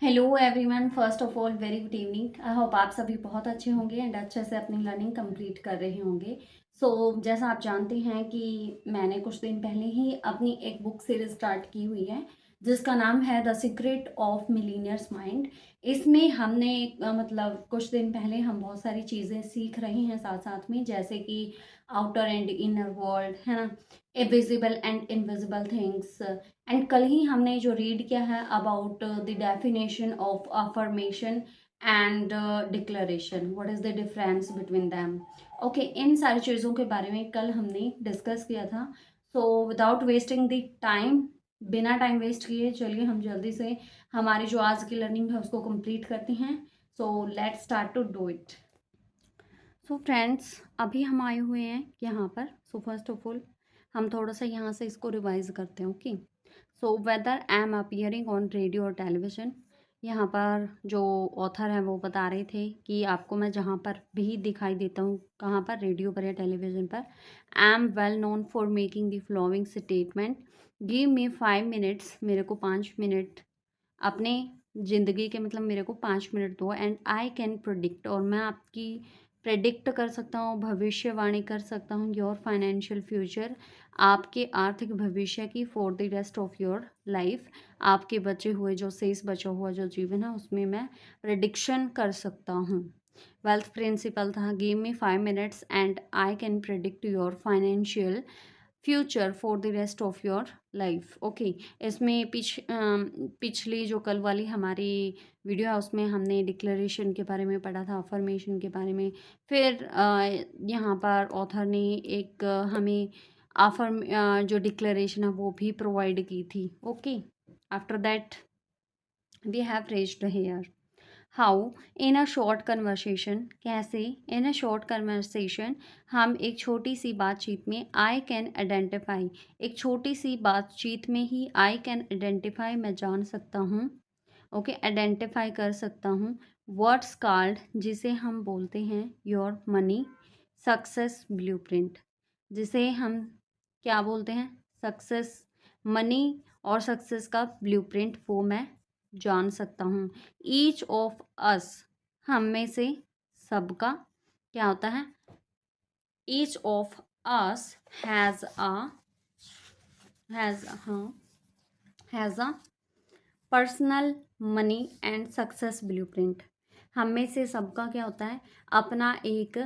Hello everyone, first of all very good evening. I hope आप सभी बहुत अच्छे होंगे एंड अच्छे से अपनी लर्निंग कंप्लीट कर रहे होंगे। जैसा आप जानते हैं कि मैंने कुछ दिन पहले ही अपनी एक बुक सीरीज स्टार्ट की हुई है जिसका नाम है the secret of millionaires mind. इसमें हमने मतलब कुछ दिन पहले हम बहुत सारी चीज़ें सीख रहे हैं साथ साथ में, जैसे कि आउटर एंड इनर वर्ल्ड है ना, visible and invisible things. And कल ही हमने जो रीड किया है about the definition of affirmation and declaration, what is the difference between them. Okay, इन सारी चीज़ों के बारे में कल हमने डिस्कस किया था। विदाउट वेस्टिंग द टाइम, बिना टाइम वेस्ट किए चलिए हम जल्दी से हमारी जो आज की लर्निंग है उसको कंप्लीट करते हैं। Let's start to do it. Friends, अभी हम आए हुए हैं यहाँ पर। फर्स्ट ऑफ ऑल हम थोड़ा सा यहाँ से इसको रिवाइज करते हैं। Okay, whether I am appearing on radio और टेलीविज़न, यहाँ पर जो ऑथर हैं वो बता रहे थे कि आपको मैं जहाँ पर भी दिखाई देता हूँ, कहाँ पर, रेडियो पर या टेलीविज़न पर, I am well known for making the following statement, give me 5 minutes, मेरे को 5 मिनट अपने ज़िंदगी के, मतलब मेरे को 5 मिनट दो, एंड आई कैन प्रोडिक्ट, और मैं आपकी प्रेडिक्ट कर सकता हूँ, भविष्यवाणी कर सकता हूँ, योर फाइनेंशियल फ्यूचर, आपके आर्थिक भविष्य की, for the rest of your life, आपके बचे हुए जो शेष बचा हुआ जो जीवन है उसमें मैं प्रेडिक्शन कर सकता हूँ। वेल्थ प्रिंसिपल था, give me 5 minutes and I can predict your financial future for the rest of your life. Okay, इसमें पिछली जो कल वाली हमारी वीडियो है उसमें हमने डिक्लेरेशन के बारे में पढ़ा था, अफर्मेशन के बारे में। फिर यहाँ पर ऑथर ने एक हमें जो डिक्लेरेशन है वो भी प्रोवाइड की थी। Okay, after that we have raised here how in a short conversation, कैसे इन अ शॉर्ट कन्वर्सेशन हम एक छोटी सी बातचीत में आई कैन आइडेंटिफाई, एक छोटी सी बातचीत में ही आई कैन आइडेंटिफाई, मैं जान सकता हूँ। ओके, आइडेंटिफाई कर सकता हूँ, वर्ड्स कॉल्ड, जिसे हम बोलते हैं योर मनी सक्सेस ब्लूप्रिंट, जिसे हम क्या बोलते हैं, सक्सेस, मनी और सक्सेस का ब्लूप्रिंट, वो मैं जान सकता हूँ। ईच ऑफ अस, हम में से सबका क्या होता है, each of us has a personal money and success blueprint. हम में से सबका क्या होता है, अपना एक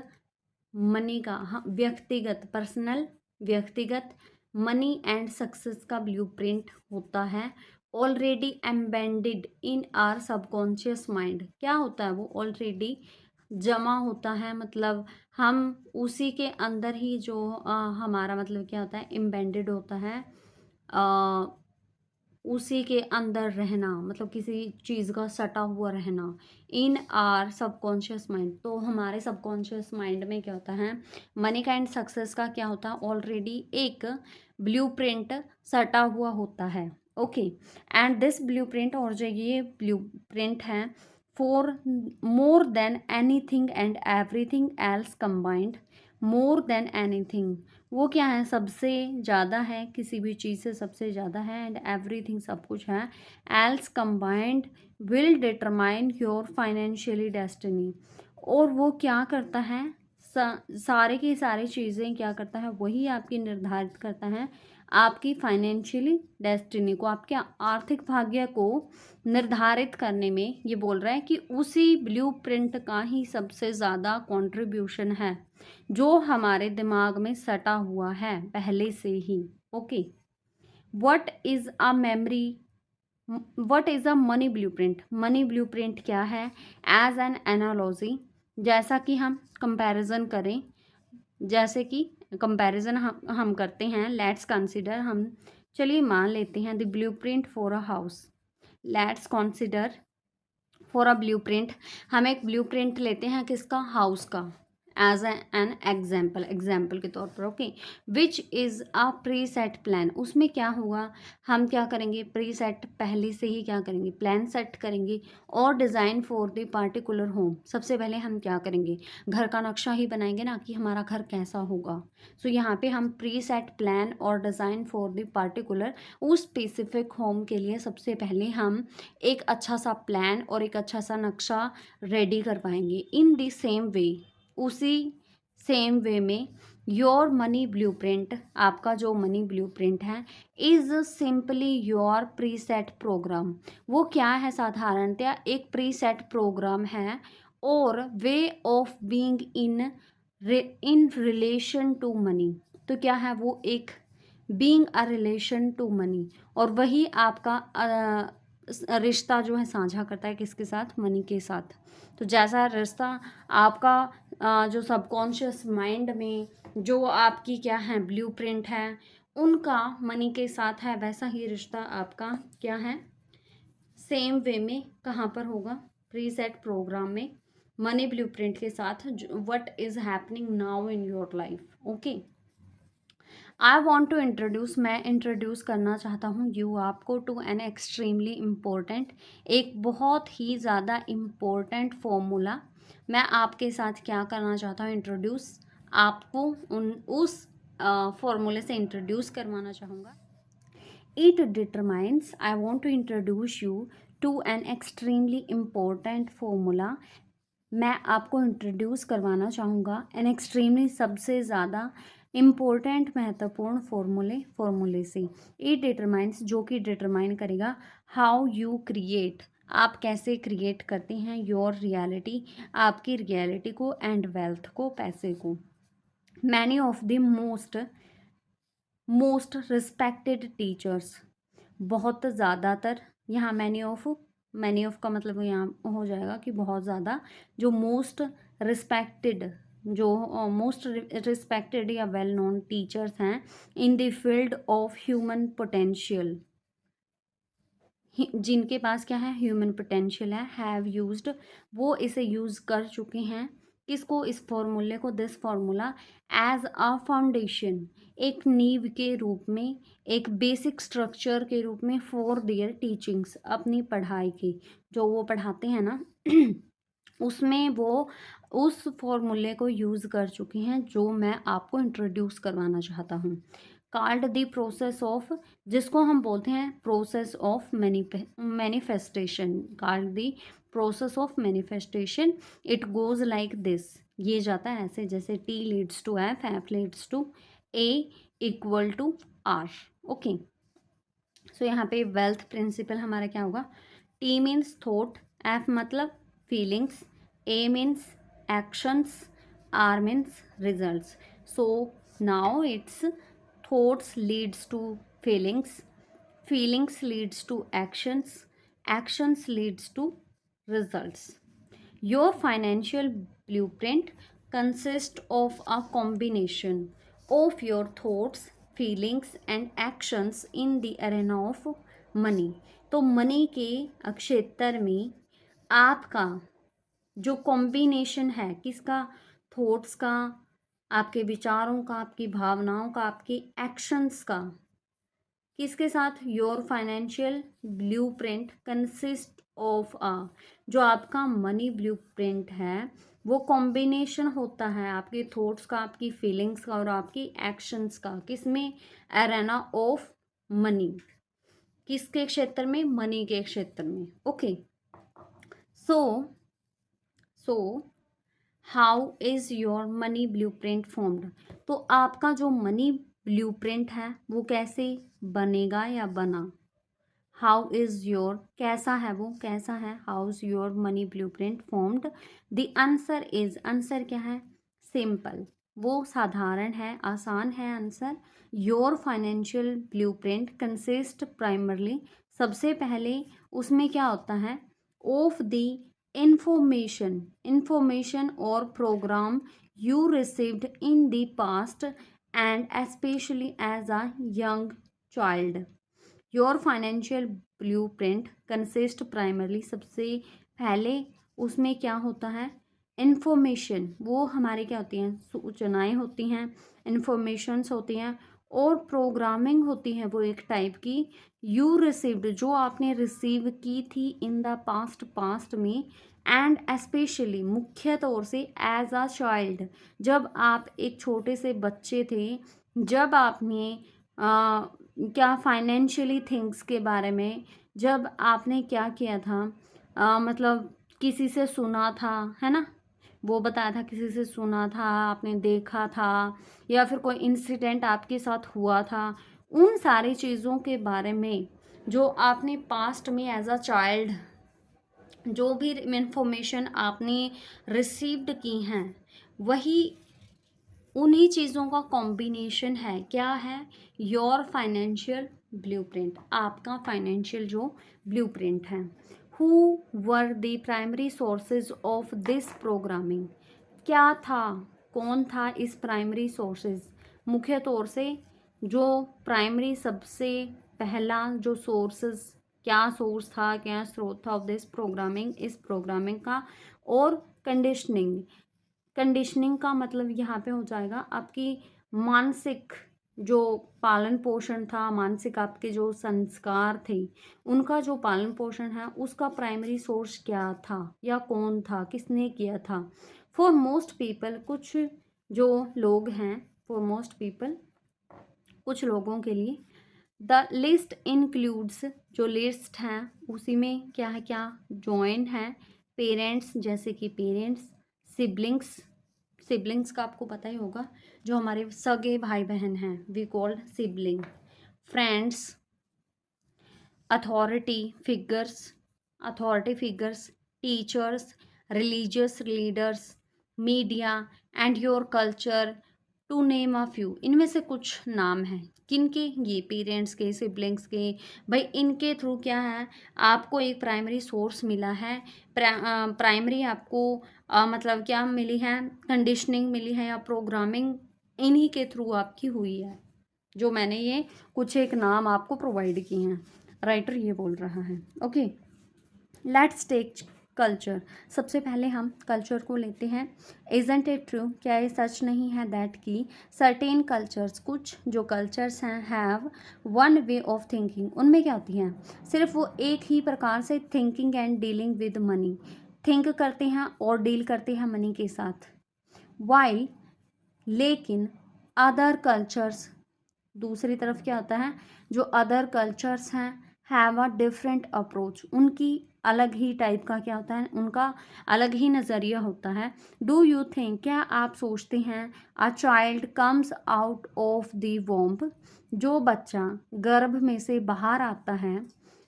मनी का, हाँ, व्यक्तिगत, पर्सनल, व्यक्तिगत मनी एंड सक्सेस का ब्लूप्रिंट होता है, already embedded in are subconscious mind. क्या होता है वो, ऑलरेडी जमा होता है, मतलब हम उसी के अंदर ही जो हमारा मतलब क्या होता है, एम्बेडेड होता है, उसी के अंदर रहना, मतलब किसी चीज़ का सटा हुआ रहना, इन आर सबकॉन्शियस माइंड। तो हमारे सबकॉन्शियस माइंड में क्या होता है, मनी का एंड सक्सेस का क्या होता है, ऑलरेडी एक ब्लूप्रिंट सटा हुआ होता है। ओके, एंड दिस ब्लूप्रिंट, और जो ये ब्लूप्रिंट है, for more than anything and everything else combined, more than anything, वो क्या है, सबसे ज़्यादा है, किसी भी चीज़ से सबसे ज़्यादा है, एंड एवरीथिंग, सब कुछ है, else combined will determine your financially destiny, और वो क्या करता है, सारे की सारी चीज़ें क्या करता है, वही आपकी निर्धारित करता है आपकी फाइनेंशियली डेस्टिनी को, आपके आर्थिक भाग्य को निर्धारित करने में। ये बोल रहा है कि उसी ब्लूप्रिंट का ही सबसे ज़्यादा कंट्रीब्यूशन है जो हमारे दिमाग में सटा हुआ है पहले से ही। Okay, what is a memory, what is a money blueprint, money blueprint क्या है, एज एन एनालॉजी, जैसा कि हम कंपैरिजन करें, जैसे कि कंपैरिजन हम करते हैं, लेट्स कंसिडर, हम चलिए मान लेते हैं the blueprint for a house, let's consider for a blueprint, हम एक ब्लूप्रिंट लेते हैं किसका, हाउस का, एज एन एग्जाम्पल के तौर पर, okay. Which is a pre set plan, उसमें क्या होगा, हम क्या करेंगे, प्री सेट पहले से ही क्या करेंगे, प्लान सेट करेंगे। और design for the particular home, सबसे पहले हम क्या करेंगे, घर का नक्शा ही बनाएंगे ना कि हमारा घर कैसा होगा। सो यहाँ पे हम प्री सेट प्लान और डिज़ाइन फॉर द पार्टिकुलर, उस स्पेसिफिक होम के लिए सबसे पहले हम एक अच्छा सा प्लान और एक अच्छा सा नक्शा रेडी कर पाएंगे। इन द सेम वे, उसी सेम वे में योर मनी ब्लूप्रिंट, आपका जो मनी ब्लूप्रिंट है, is simply your preset program. वो क्या है, साधारणतया एक प्रीसेट प्रोग्राम है और way of being in relation to money. तो क्या है वो, एक being a relation to money, और वही आपका रिश्ता जो है साझा करता है किसके साथ, मनी के साथ। तो जैसा रिश्ता आपका जो सबकॉन्शियस माइंड में जो आपकी क्या है ब्लूप्रिंट है उनका मनी के साथ है, वैसा ही रिश्ता आपका क्या है, सेम वे में कहाँ पर होगा, प्रीसेट प्रोग्राम में मनी ब्लूप्रिंट के साथ, what is happening now in your life. Okay, I want to introduce, मैं इंट्रोड्यूस करना चाहता हूँ यू आपको टू एन एक्सट्रीमली इम्पोर्टेंट, एक बहुत ही ज़्यादा इम्पोर्टेंट फॉर्मूला। मैं आपके साथ क्या करना चाहता हूँ, इंट्रोड्यूस आपको उस फॉर्मूले से इंट्रोड्यूस करवाना चाहूँगा। It determines, I want to introduce you to an extremely important formula. मैं आपको इंट्रोड्यूस करवाना चाहूँगा एन एक्सट्रीमली, सबसे ज़्यादा इम्पोर्टेंट महत्वपूर्ण फॉर्मूले से। इट डिटरमाइंस, जो कि डिटरमाइन करेगा हाउ यू क्रिएट, आप कैसे क्रिएट करते हैं योर रियलिटी, आपकी रियलिटी को, एंड वेल्थ को, पैसे को। Many of the most respected teachers, बहुत ज़्यादातर, यहाँ मैनी ऑफ का मतलब यहाँ हो जाएगा कि बहुत ज़्यादा, जो मोस्ट रिस्पेक्टेड, जो मोस्ट रिस्पेक्टेड या वेल नोन टीचर्स हैं in the field of human potential, जिनके पास क्या है, ह्यूमन पोटेंशियल है, हैव यूज्ड, वो इसे यूज़ कर चुके हैं, किसको, इस फॉर्मूले को, this formula, as a foundation, एक नींव के रूप में, एक बेसिक स्ट्रक्चर के रूप में, फॉर देयर टीचिंग्स, अपनी पढ़ाई की, जो वो पढ़ाते हैं ना उसमें वो उस फॉर्मूले को यूज़ कर चुके हैं, जो मैं आपको इंट्रोड्यूस करवाना चाहता हूँ। कॉल्ड द प्रोसेस ऑफ, जिसको हम बोलते हैं process of manifestation, called the process of manifestation. It goes like this, ये जाता है ऐसे, जैसे T leads to F, F leads to A, equal to R. Okay, so यहाँ पे वेल्थ प्रिंसिपल हमारा क्या होगा, टी मीन्स थॉट, एफ मतलब feelings, A means actions, R means results. So now it's thoughts leads to feelings, feelings leads to actions, actions leads to results. Your financial blueprint consists of a combination of your thoughts, feelings and actions in the arena of money. तो money के क्षेत्र में आपका जो combination है, किसका, thoughts का, आपके विचारों का, आपकी भावनाओं का, आपके एक्शंस का, किसके साथ, your financial blueprint consist of a, जो आपका मनी ब्लूप्रिंट है वो कॉम्बिनेशन होता है आपके थॉट्स का, आपकी फीलिंग्स का और आपकी एक्शंस का, किसमें, एरेना ऑफ मनी, किसके क्षेत्र में, मनी के क्षेत्र में। Okay, so how is your money blueprint formed, तो आपका जो मनी ब्लूप्रिंट है वो कैसे बनेगा या बना, हाउ इज़ योर, कैसा है वो, कैसा है, how is your money blueprint formed. The answer is, answer क्या है, सिंपल, वो साधारण है, आसान है answer. Your financial blueprint consist primarily, सबसे पहले उसमें क्या होता है, of the information or program you received in the past and especially as a young child. Your financial blueprint consist primarily, सबसे पहले उसमें क्या होता है, इन्फॉर्मेशन वो हमारी क्या होती हैं, सूचनाएं होती हैं, इन्फॉर्मेशंस होती हैं, और प्रोग्रामिंग होती है वो एक टाइप की। यू रिसीव्ड जो आपने रिसीव की थी इन द पास्ट में, एंड स्पेशली मुख्य तौर से एज अ चाइल्ड, जब आप एक छोटे से बच्चे थे, जब आपने क्या फाइनेंशियली थिंग्स के बारे में, जब आपने क्या किया था, मतलब किसी से सुना था, है ना, वो बताया था, किसी से सुना था, आपने देखा था, या फिर कोई इंसिडेंट आपके साथ हुआ था, उन सारी चीज़ों के बारे में जो आपने पास्ट में एज अ चाइल्ड जो भी इंफॉर्मेशन आपने रिसीव्ड की हैं, वही उन्हीं चीज़ों का कॉम्बिनेशन है। क्या है? योर फाइनेंशियल ब्लूप्रिंट, आपका फाइनेंशियल जो ब्लूप्रिंट है। Who were the primary sources of this programming, क्या था, कौन था इस प्राइमरी सोर्सेज, मुख्य तौर से जो प्राइमरी सबसे पहला जो सोर्सेज, क्या सोर्स था, क्या स्रोत था ऑफ दिस प्रोग्रामिंग, इस प्रोग्रामिंग का। और कंडीशनिंग, कंडीशनिंग का मतलब यहाँ पे हो जाएगा आपकी मानसिक जो पालन पोषण था, मानसिक आपके जो संस्कार थे, उनका जो पालन पोषण है उसका प्राइमरी सोर्स क्या था या कौन था, किसने किया था। फॉर मोस्ट पीपल, कुछ जो लोग हैं, फॉर मोस्ट पीपल कुछ लोगों के लिए, द लिस्ट इंक्लूड्स जो लिस्ट हैं उसी में क्या है, क्या जॉइन है, पेरेंट्स जैसे कि पेरेंट्स, सिबलिंग्स, सिबलिंग्स का आपको पता ही होगा, जो हमारे सगे भाई बहन हैं, we called sibling, friends, authority figures, authority figures, teachers, religious leaders, media and your culture, to name a few. इनमें से कुछ नाम हैं किनके, ये पेरेंट्स के, सिबलिंग्स के, भाई इनके थ्रू क्या है, आपको एक प्राइमरी सोर्स मिला है, प्राइमरी आपको मतलब क्या मिली है, कंडीशनिंग मिली है या प्रोग्रामिंग इन्हीं के थ्रू आपकी हुई है, जो मैंने ये कुछ एक नाम आपको प्रोवाइड किए हैं, राइटर ये बोल रहा है। Okay, let's take culture. सबसे पहले हम कल्चर को लेते हैं। इजंट इट ट्रू, क्या ये सच नहीं है दैट की सर्टेन कल्चर्स, कुछ जो कल्चर्स हैं, have one way of thinking, उनमें क्या होती हैं, सिर्फ वो एक ही प्रकार से thinking and dealing with money, think करते हैं और डील करते हैं मनी के साथ। वाइल, लेकिन अदर कल्चर्स, दूसरी तरफ क्या होता है, जो अदर कल्चर्स हैं, हैव अ डिफरेंट अप्रोच, उनकी अलग ही टाइप का क्या होता है, उनका अलग ही नज़रिया होता है। डू यू थिंक, क्या आप सोचते हैं, a child comes out of the womb, जो बच्चा गर्भ में से बाहर आता है,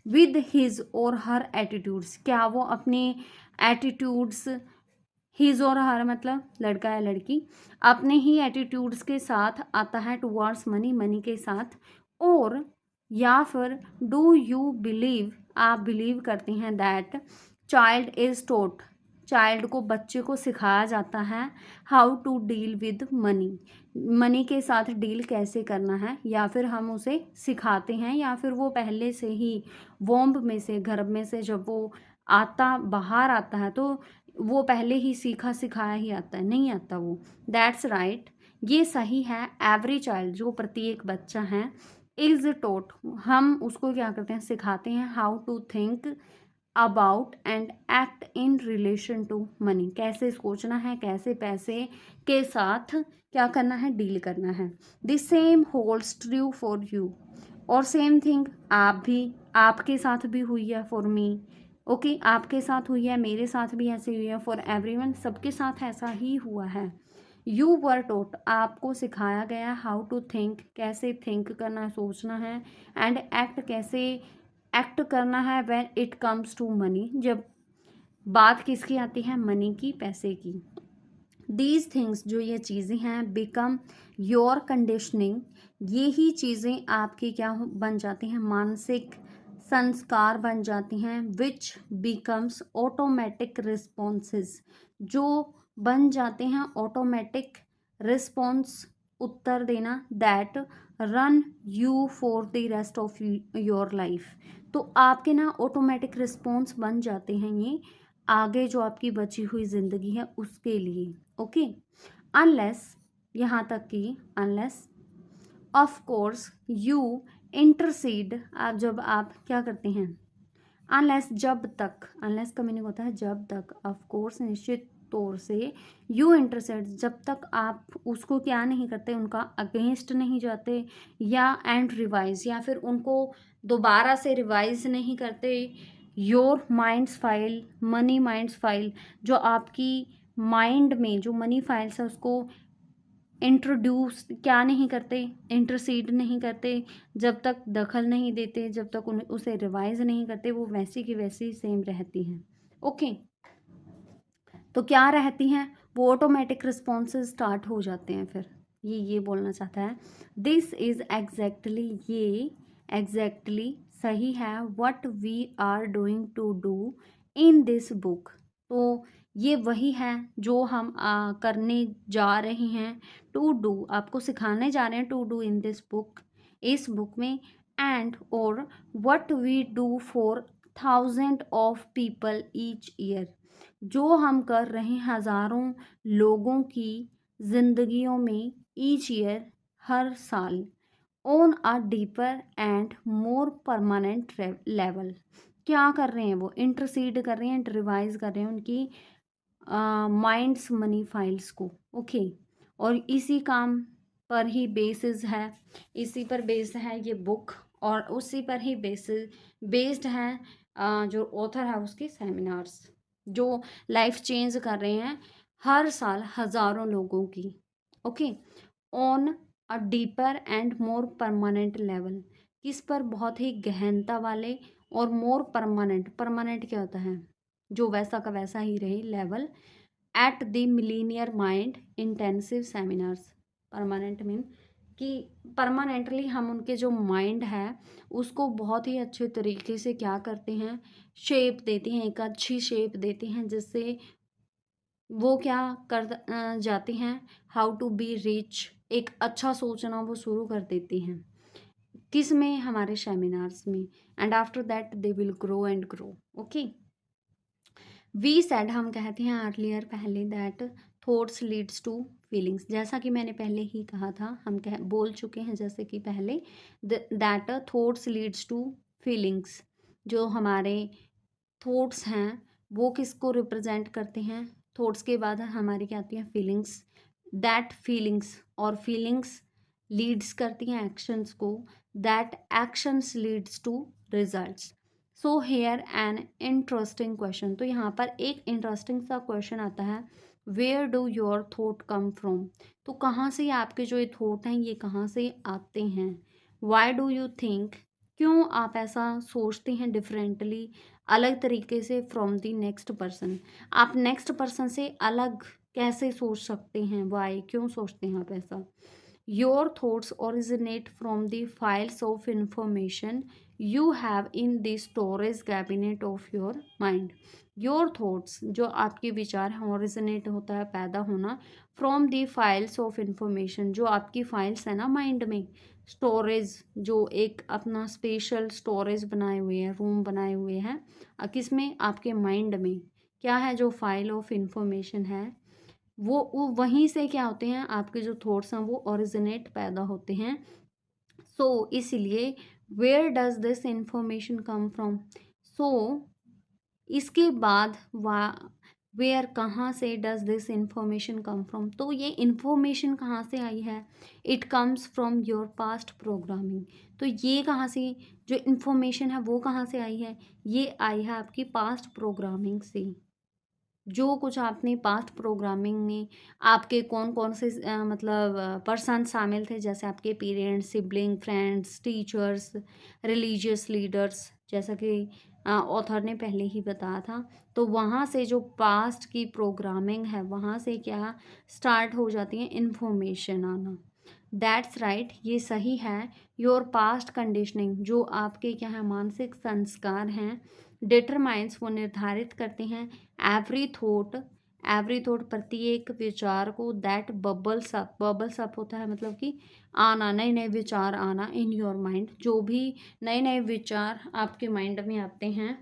विद हिज और हर एटीट्यूड्स, क्या वो अपने एटीट्यूड्स, हिज और हर मतलब लड़का या लड़की, अपने ही एटीट्यूड्स के साथ आता है टुवर्ड्स मनी, मनी के साथ। और या फिर डू यू बिलीव, आप बिलीव करते हैं that child is taught, child को, बच्चे को सिखाया जाता है how to deal with money, money के साथ डील कैसे करना है, या फिर हम उसे सिखाते हैं, या फिर वो पहले से ही वोम्ब में से, गर्भ में से जब वो आता, बाहर आता है, तो वो पहले ही सीखा सिखाया ही आता है, नहीं आता वो। दैट्स राइट, ये सही है। एवरी चाइल्ड, जो प्रत्येक बच्चा है, इज टोट, हम उसको क्या करते हैं, सिखाते हैं, how to think about and act in relation to money, कैसे सोचना है, कैसे पैसे के साथ क्या करना है, डील करना है। The same holds true for you, और सेम थिंग आप भी, आपके साथ भी हुई है, फॉर मी, ओके, आपके साथ हुई है, मेरे साथ भी ऐसे हुई है, फॉर एवरीवन, सबके साथ ऐसा ही हुआ है। यू वर टोट, आपको सिखाया गया हाउ टू थिंक, कैसे थिंक करना है, सोचना है, एंड एक्ट, कैसे एक्ट करना है, when it comes to money, जब बात किसकी आती है, मनी की, पैसे की। दीज थिंग्स, जो ये चीज़ें हैं, बिकम योर कंडीशनिंग, ये ही चीज़ें आपकी क्या बन जाती हैं, मानसिक संस्कार बन जाती हैं, विच बिकम्स ऑटोमेटिक रिस्पॉन्सेस, जो बन जाते हैं ऑटोमेटिक रिस्पॉन्स, उत्तर देना, that run you for the rest of your life, तो आपके ना ऑटोमेटिक रिस्पॉन्स बन जाते हैं ये आगे जो आपकी बची हुई ज़िंदगी है उसके लिए। ओके, अनलेस, यहाँ तक कि unless of course you intercede, आप जब आप क्या करते हैं, अनलेस जब तक, अनलेस का मीनिंग होता है जब तक, ऑफ कोर्स निश्चित तौर से, यू इंटरसेट जब तक आप उसको क्या नहीं करते, उनका अगेंस्ट नहीं जाते, या एंड रिवाइज या फिर उनको दोबारा से रिवाइज नहीं करते, your minds file, money minds file, जो आपकी माइंड में जो मनी फाइल्स है उसको इंट्रोड्यूस क्या नहीं करते, इंटरसीड नहीं करते, जब तक दखल नहीं देते, जब तक उसे रिवाइज नहीं करते, वो वैसी की वैसी सेम रहती हैं। ओके, तो क्या रहती हैं, वो ऑटोमेटिक रिस्पॉन्सेज स्टार्ट हो जाते हैं। फिर ये बोलना चाहता है, दिस इज एग्जैक्टली, ये एग्जैक्टली सही है, what we are doing to do in this book, तो ये वही है जो हम करने जा रहे हैं, टू डू आपको सिखाने जा रहे हैं, to do in this book, इस बुक में, एंड और what we do for thousand of people each year, जो हम कर रहे हैं हज़ारों लोगों की ज़िंदगियों में, ईच ईयर हर साल, on a deeper and more permanent level, क्या कर रहे हैं वो, इंटरसीड कर रहे हैं, रिवाइज कर रहे हैं उनकी माइंड्स मनी फाइल्स को। ओके, और इसी काम पर ही बेसिस है, इसी पर बेस्ड है ये बुक, और उसी पर ही बेस्ड है जो ऑथर है उसके सेमिनार्स, जो लाइफ चेंज कर रहे हैं हर साल हज़ारों लोगों की। Okay, on a deeper and more permanent level, किस पर, बहुत ही गहनता वाले और मोर परमानेंट, परमानेंट क्या होता है, जो वैसा का वैसा ही रहे, level, at the millionaire mind intensive seminars, permanent mean कि परमानेंटली हम उनके जो माइंड है उसको बहुत ही अच्छे तरीके से क्या करते हैं, शेप देते हैं, एक अच्छी शेप देते हैं, जिससे वो क्या कर जाते हैं, हाउ टू बी रिच, एक अच्छा सोचना वो शुरू कर देती हैं, किस में, हमारे सेमिनार्स में, and after that they will grow and grow. Okay, we said, हम कहते हैं अर्लियर पहले, that thoughts leads to feelings, जैसा कि मैंने पहले ही कहा था, हम बोल चुके हैं जैसे कि पहले, that thoughts leads to feelings, जो हमारे थॉट्स हैं वो किसको रिप्रेजेंट करते हैं, थॉट्स के बाद हमारी क्या आती है, फीलिंग्स, दैट फीलिंग्स, और फीलिंग्स लीड्स करती हैं एक्शंस को, that actions leads to results. So here an interesting question, तो यहाँ पर एक इंटरेस्टिंग सा क्वेश्चन आता है, where do your thought come from, तो कहाँ से आपके जो ये थॉट हैं ये कहाँ से आते हैं, वाई डू यू थिंक, क्यों आप ऐसा सोचते हैं डिफरेंटली, अलग तरीके से, फ्रॉम द नेक्स्ट पर्सन, आप नेक्स्ट पर्सन से अलग कैसे सोच सकते हैं, वाई, क्यों सोचते हैं आप ऐसा, your thoughts originate from the files of information you have in the storage cabinet of your mind, your thoughts, जो आपके विचार हैं, ओरिजिनेट होता है, पैदा होना, from the files of information, जो आपकी फाइल्स है ना माइंड में, स्टोरेज, जो एक अपना स्पेशल स्टोरेज बनाए हुए हैं, रूम बनाए हुए हैं, किस में, आपके माइंड में, क्या है, जो फाइल ऑफ इंफॉर्मेशन है, वो वहीं से क्या होते हैं, आपके जो थॉट्स हैं वो ओरिजिनेट पैदा होते हैं। सो इसलिए where does this information come from, so इसके बाद वेयर, कहाँ से, does this information come from, तो ये इंफॉर्मेशन कहाँ से आई है, it comes from your past programming, तो ये कहाँ से, जो इंफॉर्मेशन है वो कहाँ से आई है, ये आई है आपकी पास्ट प्रोग्रामिंग से, जो कुछ आपने पास्ट प्रोग्रामिंग में, आपके कौन कौन से मतलब पर्सन शामिल थे, जैसे आपके parents, sibling, friends, teachers, religious leaders, जैसा कि ऑथर ने पहले ही बताया था, तो वहाँ से जो पास्ट की प्रोग्रामिंग है वहाँ से क्या स्टार्ट हो जाती है, इन्फॉर्मेशन आना, दैट्स राइट, ये सही है, योर पास्ट कंडीशनिंग, जो आपके क्या है, मानसिक संस्कार हैं, डिटरमाइंस, वो निर्धारित करते हैं, एवरी थॉट प्रत्येक विचार को, दैट बबल्स अप होता है मतलब कि आना, नए नए विचार आना, इन योर माइंड, जो भी नए नए विचार आपके माइंड में आते हैं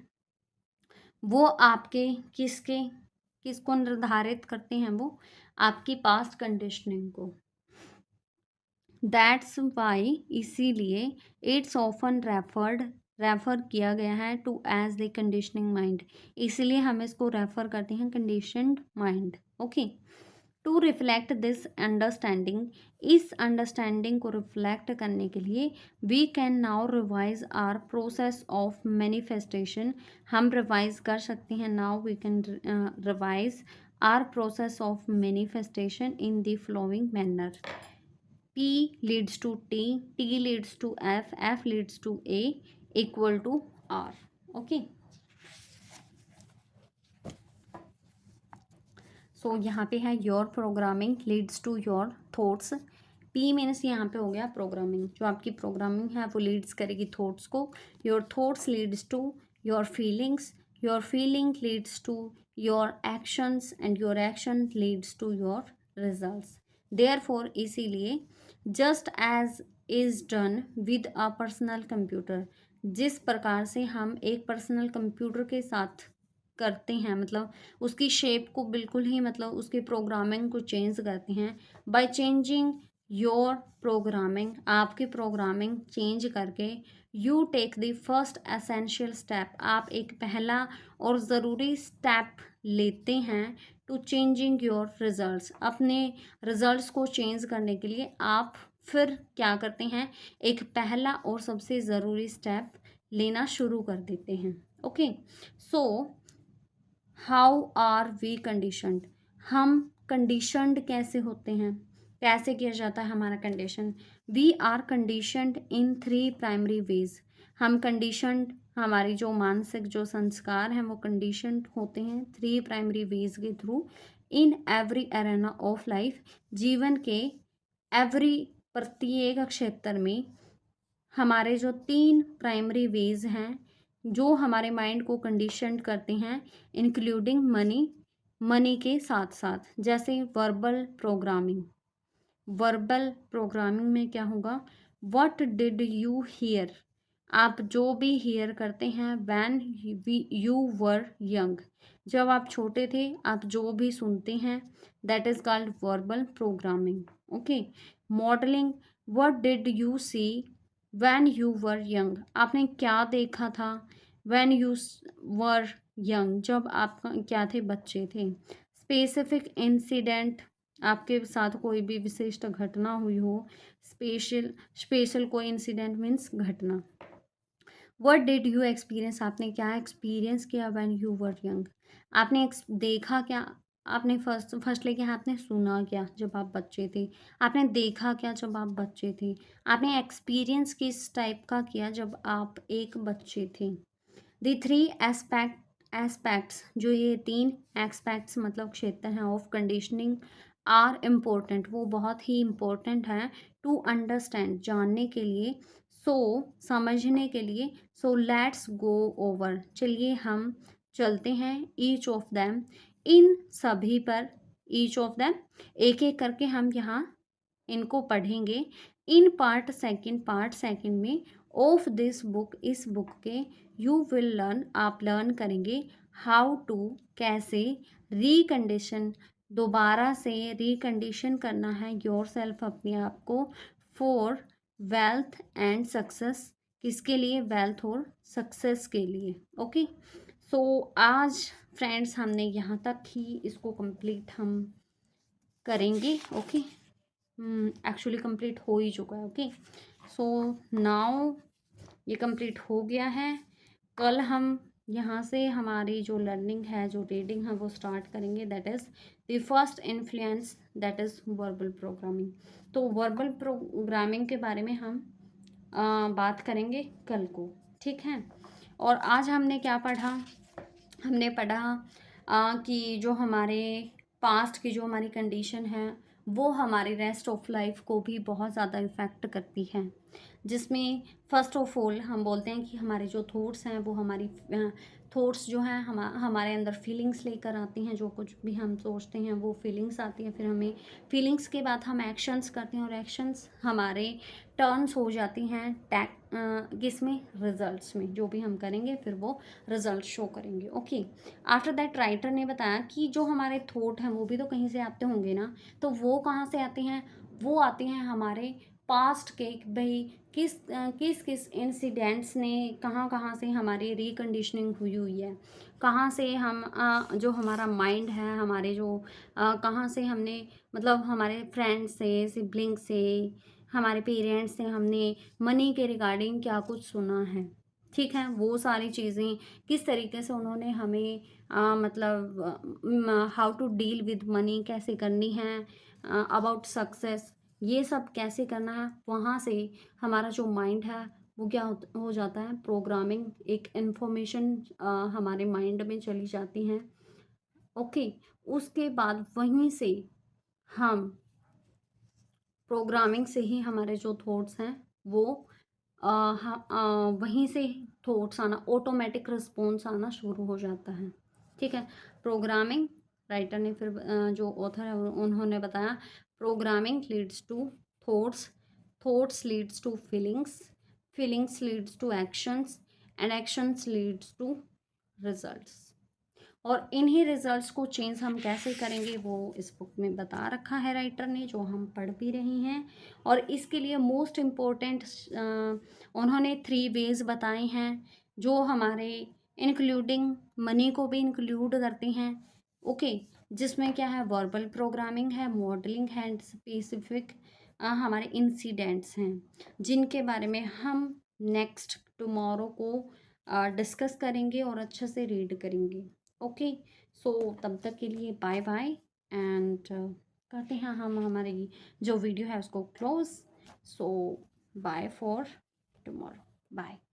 वो आपके किसको निर्धारित करते हैं? वो आपकी पास्ट कंडीशनिंग को। दैट्स वाई, इसीलिए इट्स ऑफन रेफर किया गया है to as the conditioning mind, इसीलिए हम इसको रेफर करते हैं conditioned mind. Okay, to reflect this understanding, इस अंडरस्टैंडिंग को रिफ्लेक्ट करने के लिए we can now revise our process of manifestation, हम रिवाइज कर सकते हैं। Now we can revise our process of manifestation in the following manner. P leads to T, T leads to F, F leads to A equal to R. Okay. So यहाँ पे है your programming leads to your thoughts. P means यहाँ पे हो गया programming, जो आपकी programming है वो लीड्स करेगी थॉट्स को। your thoughts leads to your feelings, your feeling leads to your actions and your action leads to your results. Therefore इसीलिए just as is done with a personal computer, जिस प्रकार से हम एक पर्सनल कंप्यूटर के साथ करते हैं, मतलब उसकी शेप को बिल्कुल ही, मतलब उसकी प्रोग्रामिंग को चेंज करते हैं। बाय चेंजिंग योर प्रोग्रामिंग, आपकी प्रोग्रामिंग चेंज करके you take the first essential step, आप एक पहला और ज़रूरी स्टेप लेते हैं टू चेंजिंग योर रिजल्ट्स, अपने रिजल्ट्स को चेंज करने के लिए आप फिर क्या करते हैं, एक पहला और सबसे ज़रूरी स्टेप लेना शुरू कर देते हैं। Okay, so how are we conditioned, हम कंडीशनड कैसे होते हैं, कैसे किया जाता है हमारा condition? We are conditioned in 3 primary ways, हम कंडीशनड, हमारी जो मानसिक जो संस्कार हैं वो कंडीशनड होते हैं 3 प्राइमरी वेज के through in every arena of life, जीवन के एवरी प्रत्येक क्षेत्र में हमारे जो 3 प्राइमरी वेज हैं जो हमारे माइंड को कंडीशन करते हैं, इंक्लूडिंग मनी के साथ साथ, जैसे वर्बल प्रोग्रामिंग। वर्बल प्रोग्रामिंग में क्या होगा? व्हाट डिड यू हियर, आप जो भी हियर करते हैं, व्हेन यू वर यंग, जब आप छोटे थे आप जो भी सुनते हैं, that is called verbal programming. Okay, modelling, what did you see when you were young, आपने क्या देखा था व्हेन यू वर यंग, जब आप क्या थे, बच्चे थे। स्पेसिफिक इंसिडेंट, आपके साथ कोई भी विशिष्ट घटना हुई हो, स्पेशल कोई इंसिडेंट मीन्स घटना। व्हाट डिड यू एक्सपीरियंस, आपने क्या एक्सपीरियंस किया व्हेन यू वर यंग, आपने देखा क्या, आपने फर्स्ट लेके आपने सुना क्या जब आप बच्चे थे, आपने देखा क्या जब आप बच्चे थे, आपने एक्सपीरियंस किस टाइप का किया जब आप एक बच्चे थे। द 3 एस्पेक्ट्स, जो ये 3 एस्पेक्ट्स मतलब क्षेत्र हैं ऑफ कंडीशनिंग आर इम्पोर्टेंट, वो बहुत ही इम्पोर्टेंट है टू अंडरस्टैंड, जानने के लिए, सो समझने के लिए। सो लेट्स गो ओवर, चलिए हम चलते हैं ईच ऑफ दैम, इन सभी पर, ईच ऑफ दैम, एक एक करके हम यहाँ इनको पढ़ेंगे। इन पार्ट सेकंड में ऑफ दिस बुक, इस बुक के, यू विल लर्न, आप लर्न करेंगे, हाउ टू, कैसे, रिकंडीशन, दोबारा से रिकंडीशन करना है योर सेल्फ, अपने आप को, फॉर वेल्थ एंड सक्सेस, किसके लिए? वेल्थ और सक्सेस के लिए। ओके, सो आज फ्रेंड्स हमने यहाँ तक ही इसको कंप्लीट हम करेंगे। ओके, एक्चुअली कंप्लीट हो ही चुका है। ओके, सो नाउ ये कंप्लीट हो गया है। कल हम यहाँ से हमारी जो लर्निंग है, जो रीडिंग है वो स्टार्ट करेंगे, that is the first influence, that is verbal programming. तो वर्बल प्रोग्रामिंग के बारे में हम बात करेंगे कल को, ठीक है। और आज हमने क्या पढ़ा? हमने पढ़ा कि जो हमारे पास्ट की जो हमारी कंडीशन है वो हमारी रेस्ट ऑफ लाइफ को भी बहुत ज़्यादा इफ़ेक्ट करती है। जिसमें फ़र्स्ट ऑफ़ ऑल हम बोलते हैं कि हमारे जो थॉट्स हैं वो हमारी थॉट्स जो हैं हमारे अंदर फीलिंग्स लेकर आती हैं। जो कुछ भी हम सोचते हैं वो फीलिंग्स आती हैं, फिर हमें फीलिंग्स के बाद हम एक्शंस करते हैं और एक्शंस हमारे टर्न्स हो जाती हैं किसमें, रिजल्ट्स में। जो भी हम करेंगे फिर वो रिजल्ट शो करेंगे। ओके, आफ्टर दैट राइटर ने बताया कि जो हमारे थॉट हैं वो भी तो कहीं से आते होंगे ना, तो वो कहाँ से आते हैं, वो आते हैं हमारे पास्ट के। भाई किस किस इंसिडेंट्स ने कहाँ कहाँ से हमारी रिकंडीशनिंग हुई हुई है, कहाँ से हम जो हमारा माइंड है, हमारे जो कहाँ से हमने मतलब हमारे फ्रेंड्स से, सिबलिंग से, हमारे पेरेंट्स से हमने मनी के रिगार्डिंग क्या कुछ सुना है। ठीक है, वो सारी चीज़ें किस तरीके से उन्होंने हमें मतलब how to deal with money कैसे करनी है, अबाउट सक्सेस ये सब कैसे करना है, वहाँ से हमारा जो माइंड है वो क्या हो जाता है, प्रोग्रामिंग, एक इन्फॉर्मेशन हमारे माइंड में चली जाती हैं। ओके, उसके बाद वहीं से हम प्रोग्रामिंग से ही हमारे जो थॉट्स हैं वो वहीं से थॉट्स आना, ऑटोमेटिक रिस्पॉन्स आना शुरू हो जाता है। ठीक है, प्रोग्रामिंग, राइटर ने फिर जो ऑथर है उन्होंने बताया, programming leads to thoughts, thoughts leads to feelings, feelings leads to actions, and actions leads to results. और इन्हीं रिजल्ट्स को चेंज हम कैसे करेंगे वो इस बुक में बता रखा है राइटर ने, जो हम पढ़ भी रहे हैं। और इसके लिए मोस्ट इम्पोर्टेंट उन्होंने 3 वेज बताए हैं जो हमारे इंक्लूडिंग मनी को भी इंक्लूड करते हैं। ओके, जिसमें क्या है, वर्बल प्रोग्रामिंग है, मॉडलिंग है, एंड स्पेसिफिक हमारे इंसिडेंट्स हैं जिनके बारे में हम नेक्स्ट टुमारो को डिस्कस करेंगे और अच्छे से रीड करेंगे। ओके, सो तब तक के लिए बाय बाय, एंड करते हैं हम हमारी जो वीडियो है उसको close. So bye for tomorrow, bye.